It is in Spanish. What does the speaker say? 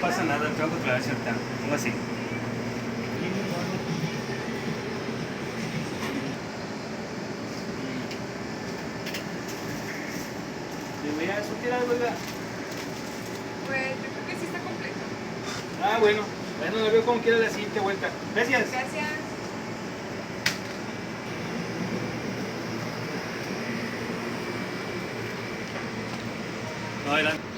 pasa nada, tengo que aclarar ahorita. Pongo así. ¿Le voy a surtir algo, oiga? Pues yo creo que sí está completo. Ah, bueno. Bueno, lo veo como quiera la siguiente vuelta. Gracias. Gracias. No, adelante.